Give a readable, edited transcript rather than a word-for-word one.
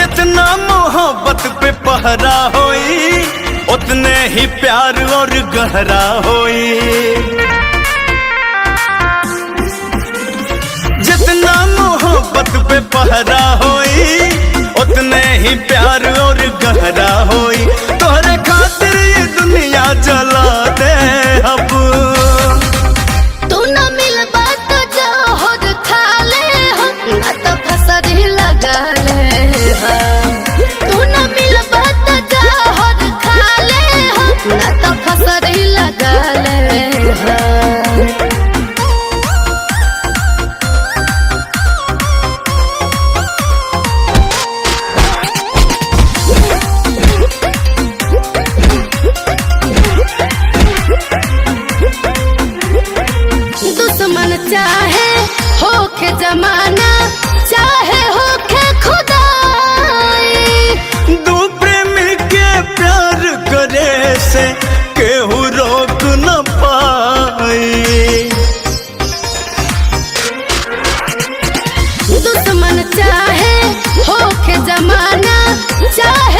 जितना मोहब्बत पे पहरा होई उतने ही प्यार और गहरा होई। जितना मोहब्बत पे पहरा होई उतने ही प्यार और गहरा होई। तोहरे खातिर ये दुनिया जला दे अब। तू न मिलबा तो जहर खा ले हम, ना तो फसरी लगा ले हम। तू न मिलबा तो जहर खा ले हम, ना तो फसरी लगा ले हम। दुश्मन चाहे होके जमाना, चाहे होके खुदाई, दो प्रेमी के प्यार करे से केहू रोक न पाई। दुश्मन चाहे होके जमाना, चाहे